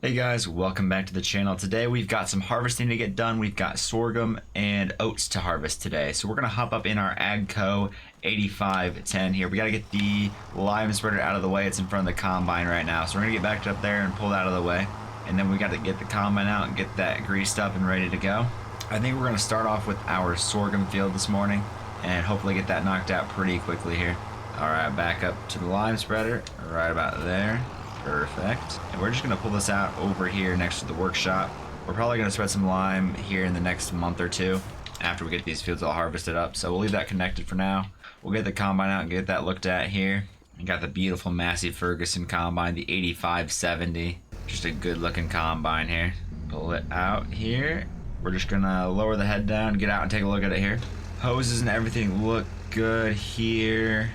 Hey guys, welcome back to the channel. Today we've got some harvesting to get done. We've got sorghum and oats to harvest today. So we're gonna hop up in our AGCO 8510 here. We gotta get the lime spreader out of the way. It's in front of the combine right now. So we're gonna get back up there and pull it out of the way. And then we gotta get the combine out and get that greased up and ready to go. I think we're gonna start off with our sorghum field this morning and hopefully get that knocked out pretty quickly here. All right, back up to the lime spreader, right about there. Perfect. And we're just gonna pull this out over here next to the workshop. We're probably gonna spread some lime here in the next month or two after we get these fields all harvested up. So we'll leave that connected for now. We'll get the combine out and get that looked at here. We got the beautiful Massey Ferguson combine, the 8570. Just a good looking combine here. Pull it out here. We're just gonna lower the head down, get out and take a look at it here. Hoses and everything look good here.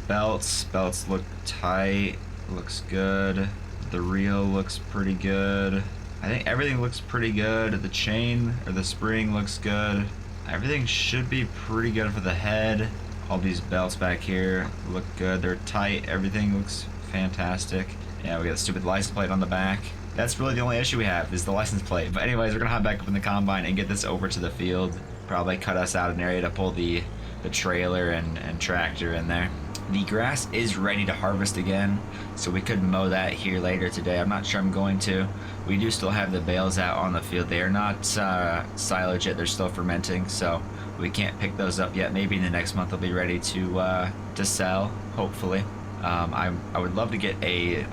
Belts look tight. Looks good. The reel looks pretty good. I think everything looks pretty good. The chain or the spring looks good. Everything should be pretty good for the head. All these belts back here look good. They're tight. Everything looks fantastic. Yeah, we got a stupid license plate on the back. That's really the only issue we have is the license plate. But anyways, we're gonna hop back up in the combine and get this over to the field. Probably cut us out an area to pull the trailer and tractor in there. The grass is ready to harvest again, so we could mow that here later today. I'm not sure I'm going to. We do still have the bales out on the field. They are not silage yet. They're still fermenting, so we can't pick those up yet. Maybe in the next month they'll be ready to sell, hopefully. I would love to get a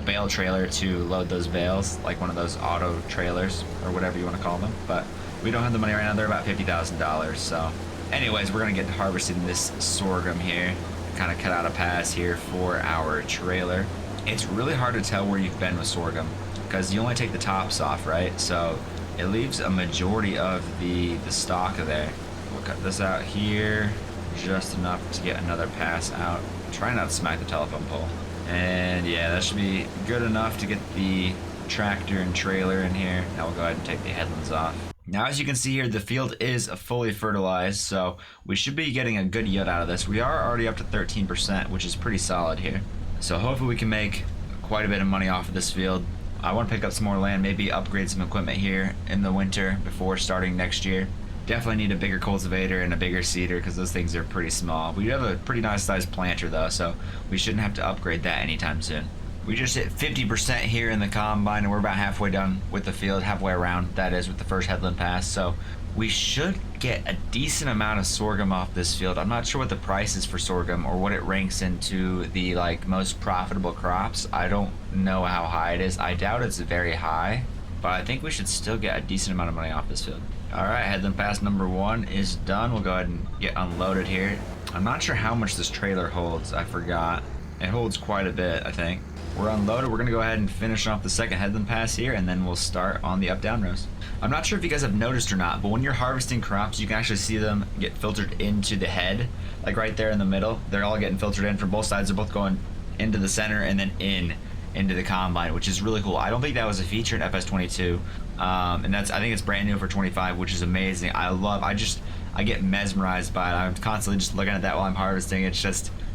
bale trailer to load those bales, like one of those auto trailers or whatever you want to call them, but we don't have the money right now. They're about $50,000, so anyways, we're gonna get to harvesting this sorghum here. Kind of cut out a pass here for our trailer. It's really hard to tell where you've been with sorghum because you only take the tops off, right? So it leaves a majority of the stalk there. We'll cut this out here just enough to get another pass out. Try not to smack the telephone pole. And yeah, that should be good enough to get the tractor and trailer in here. Now we'll go ahead and take the headlands off. Now, as you can see here, the field is fully fertilized, so we should be getting a good yield out of this. We are already up to 13%, which is pretty solid here. So hopefully we can make quite a bit of money off of this field. I want to pick up some more land, maybe upgrade some equipment here in the winter before starting next year. Definitely need a bigger cultivator and a bigger seeder because those things are pretty small. We do have a pretty nice sized planter though, so we shouldn't have to upgrade that anytime soon. We just hit 50% here in the combine and we're about halfway done with the field, halfway around, that is, with the first headland pass. So we should get a decent amount of sorghum off this field. I'm not sure what the price is for sorghum or what it ranks into the most profitable crops. I don't know how high it is. I doubt it's very high, but I think we should still get a decent amount of money off this field. All right, headland pass number 1 is done. We'll go ahead and get unloaded here. I'm not sure how much this trailer holds. I forgot. It holds quite a bit, I think. We're unloaded. We're gonna go ahead and finish off the second headland pass here, and then we'll start on the up-down rows. I'm not sure if you guys have noticed or not, but when you're harvesting crops, you can actually see them get filtered into the head, like right there in the middle. They're all getting filtered in from both sides. They're both going into the center and then into the combine, which is really cool. I don't think that was a feature in FS22, and I think it's brand new for 25, which is amazing. I get mesmerized by it. I'm constantly just looking at that while I'm harvesting.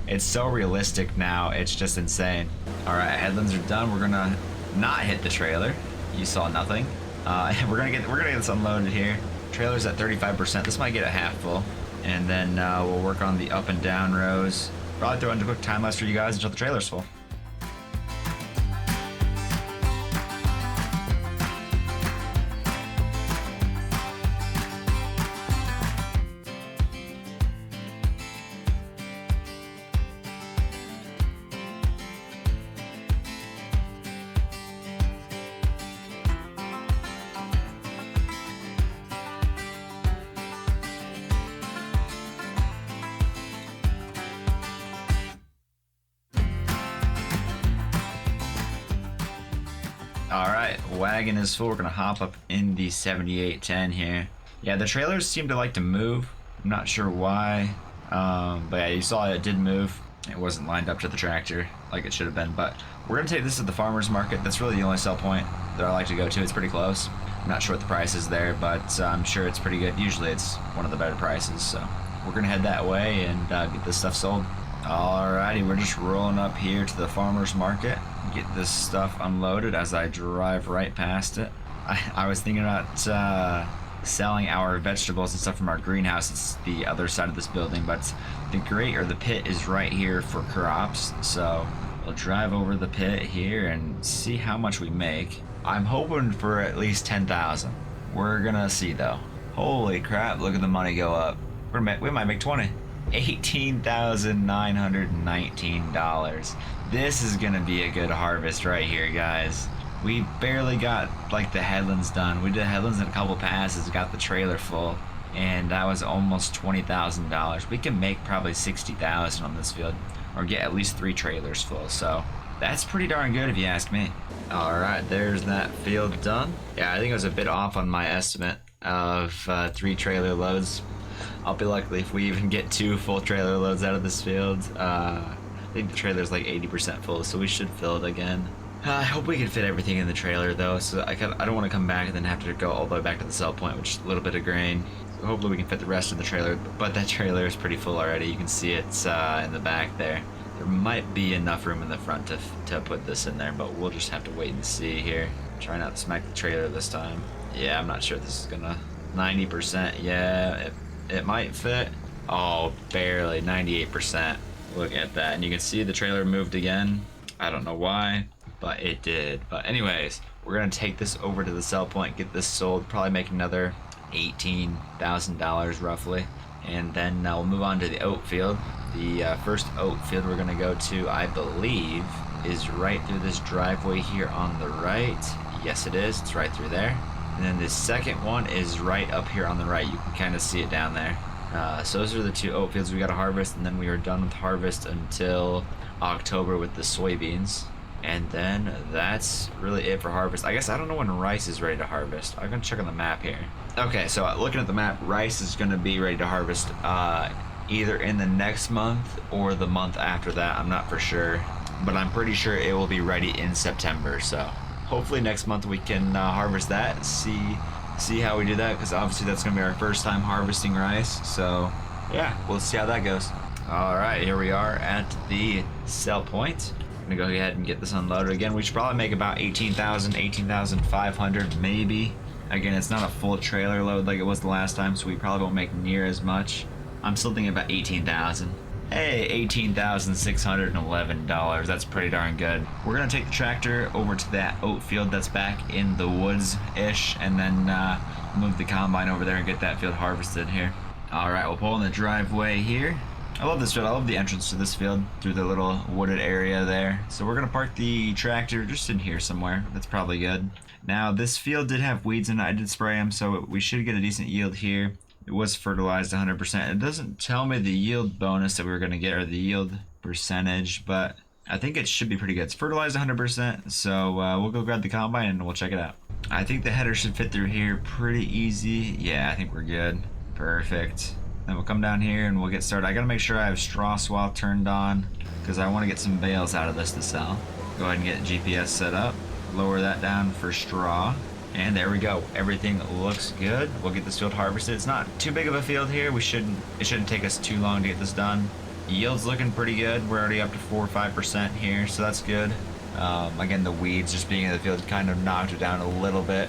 It's so realistic now. It's just insane. All right, headlands are done. We're gonna not hit the trailer. You saw nothing. We're gonna get this unloaded here. Trailer's at 35%. This might get a half full, and then we'll work on the up and down rows. Probably throw in a quick time lapse for you guys until the trailer's full. All right, wagon is full. We're gonna hop up in the 7810 here. Yeah, the trailers seem to like to move. I'm not sure why, but yeah, you saw it did move. It wasn't lined up to the tractor like it should have been, but we're gonna take this to the farmer's market. That's really the only sell point that I like to go to. It's pretty close. I'm not sure what the price is there, but I'm sure it's pretty good. Usually it's one of the better prices, so we're gonna head that way and get this stuff sold. Alrighty, we're just rolling up here to the farmer's market. get this stuff unloaded as I drive right past it. I was thinking about selling our vegetables and stuff from our greenhouse. It's the other side of this building, but the grate or the pit is right here for crops. So we'll drive over the pit here and see how much we make. I'm hoping for at least 10,000. We're gonna see though. Holy crap, look at the money go up. We might make 20. $18,919. This is gonna be a good harvest right here, guys. We barely got like the headlands done. We did headlands in a couple passes, got the trailer full, and that was almost $20,000. We can make probably 60,000 on this field, or get at least 3 trailers full. So that's pretty darn good if you ask me. All right, there's that field done. Yeah, I think I was a bit off on my estimate of 3 trailer loads. I'll be lucky if we even get 2 full trailer loads out of this field. I think the trailer's like 80% full, so we should fill it again. I hope we can fit everything in the trailer though, so I don't want to come back and then have to go all the way back to the sell point, which is a little bit of grain. So hopefully we can fit the rest of the trailer, but that trailer is pretty full already. You can see it's in the back there. There might be enough room in the front to put this in there, but we'll just have to wait and see here. Try not to smack the trailer this time. Yeah, I'm not sure this is gonna... 90%, yeah, it might fit. Oh, barely, 98%. Look at that, and you can see the trailer moved again. I don't know why, but it did. But anyways, we're gonna take this over to the sell point, get this sold, probably make another $18,000 roughly, and then we'll move on to the oat field. The first oat field we're gonna go to, I believe, is right through this driveway here on the right. Yes, it is. It's right through there. And then the second one is right up here on the right. You can kind of see it down there. So those are the 2 oat fields we got to harvest, and then we are done with harvest until October with the soybeans. And then that's really it for harvest. I guess I don't know when rice is ready to harvest. I'm gonna check on the map here. Okay, so looking at the map, rice is gonna be ready to harvest either in the next month or the month after that. I'm not for sure, but I'm pretty sure it will be ready in September. So hopefully next month we can harvest that, see how we do that, because obviously that's gonna be our first time harvesting rice. So yeah, we'll see how that goes. All right, here we are at the sell point. I'm gonna go ahead and get this unloaded again. We should probably make about 18,000, 18,500 maybe. Again, it's not a full trailer load like it was the last time, so we probably won't make near as much. I'm still thinking about 18,000. Hey, $18,611. That's pretty darn good. We're gonna take the tractor over to that oat field that's back in the woods-ish, and then move the combine over there and get that field harvested here. All right, we'll pull in the driveway here. I love this field. I love the entrance to this field through the little wooded area there. So we're gonna park the tractor just in here somewhere. That's probably good. Now this field did have weeds in it. I did spray them, so we should get a decent yield here. It was fertilized 100%. It doesn't tell me the yield bonus that we were gonna get, or the yield percentage, but I think it should be pretty good. It's fertilized 100%, so we'll go grab the combine and we'll check it out. I think the header should fit through here pretty easy. Yeah, I think we're good. Perfect. Then we'll come down here and we'll get started. I gotta make sure I have straw swap turned on, because I want to get some bales out of this to sell. Go ahead and get GPS set up. Lower that down for straw. And there we go. Everything looks good. We'll get this field harvested. It's not too big of a field here. It shouldn't take us too long to get this done. Yield's looking pretty good. We're already up to 4 or 5% here, so that's good. Again, the weeds just being in the field kind of knocked it down a little bit.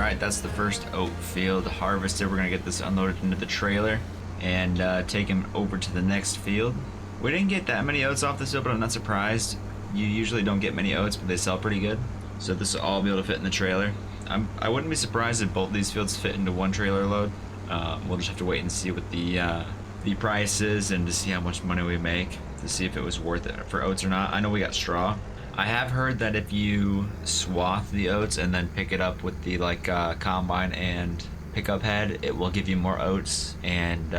Alright, that's the first oat field harvested. We're gonna get this unloaded into the trailer and take him over to the next field. We didn't get that many oats off this field, but I'm not surprised. You usually don't get many oats, but they sell pretty good. So this will all be able to fit in the trailer. I wouldn't be surprised if both these fields fit into one trailer load. We'll just have to wait and see what the price is and to see how much money we make to see if it was worth it for oats or not. I know we got straw. I have heard that if you swath the oats and then pick it up with the combine and pickup head, it will give you more oats and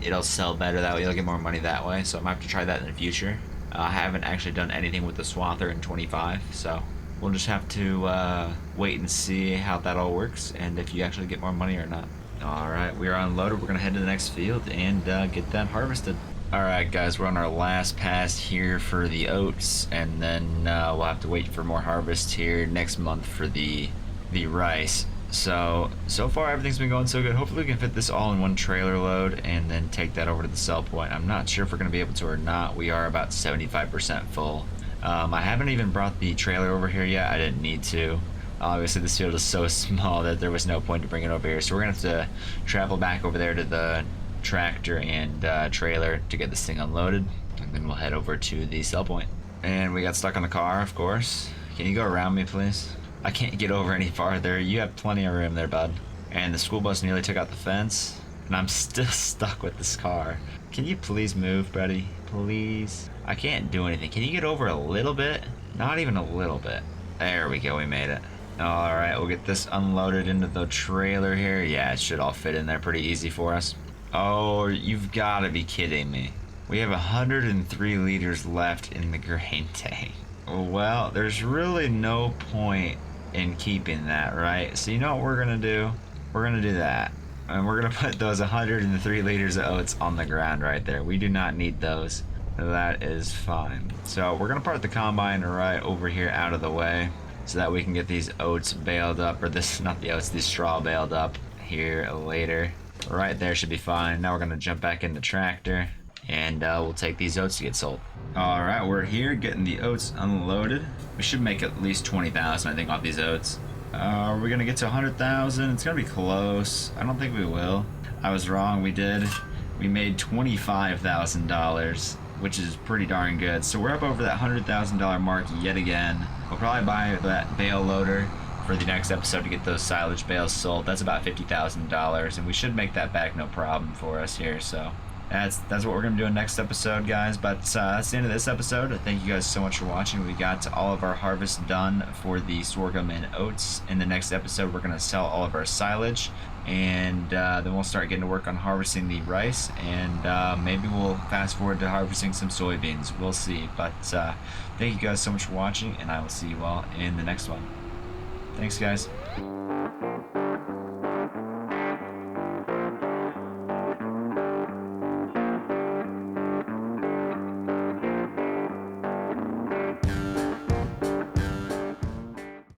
it'll sell better that way. You'll get more money that way. So I might have to try that in the future. I haven't actually done anything with the swather in 25, so we'll just have to wait and see how that all works and if you actually get more money or not. Alright, we are unloaded. We're going to head to the next field and get that harvested. Alright guys, we're on our last pass here for the oats, and then we'll have to wait for more harvest here next month for the rice. So far everything's been going so good. Hopefully we can fit this all in one trailer load and then take that over to the sell point. I'm not sure if we're going to be able to or not. We are about 75% full. I haven't even brought the trailer over here yet. I didn't need to. Obviously this field is so small that there was no point to bring it over here. So we're going to have to travel back over there to the tractor and trailer to get this thing unloaded, and then we'll head over to the sell point. And we got stuck on the car, of course. Can you go around me, please? I can't get over any farther. You have plenty of room there, bud. And the school bus nearly took out the fence, and I'm still stuck with this car. Can you please move, Brodie? Please? I can't do anything. Can you get over a little bit? Not even a little bit. There we go, we made it. Alright, we'll get this unloaded into the trailer here. Yeah, it should all fit in there pretty easy for us. Oh, you've got to be kidding me. We have 103 liters left in the grain tank. Well, there's really no point in keeping that, right? So you know what we're going to do? We're going to do that. And we're going to put those 103 liters of oats on the ground right there. We do not need those. That is fine. So we're going to park the combine right over here out of the way so that we can get these oats baled up, or this, not the oats, the straw baled up here later. Right there should be fine. Now we're going to jump back in the tractor and we'll take these oats to get sold. Alright, we're here getting the oats unloaded. We should make at least 20,000 I think off these oats. Are we going to get to 100,000? It's going to be close. I don't think we will. I was wrong, we did. We made $25,000, which is pretty darn good. So we're up over that $100,000 mark yet again. We'll probably buy that bale loader for the next episode to get those silage bales sold. That's about $50,000, and we should make that back no problem for us here. So that's what we're gonna do in next episode, guys. But that's the end of this episode. Thank you guys so much for watching. We got all of our harvest done for the sorghum and oats. In the next episode, we're gonna sell all of our silage, and then we'll start getting to work on harvesting the rice, and maybe we'll fast forward to harvesting some soybeans. We'll see. But thank you guys so much for watching, and I will see you all in the next one. Thanks, guys.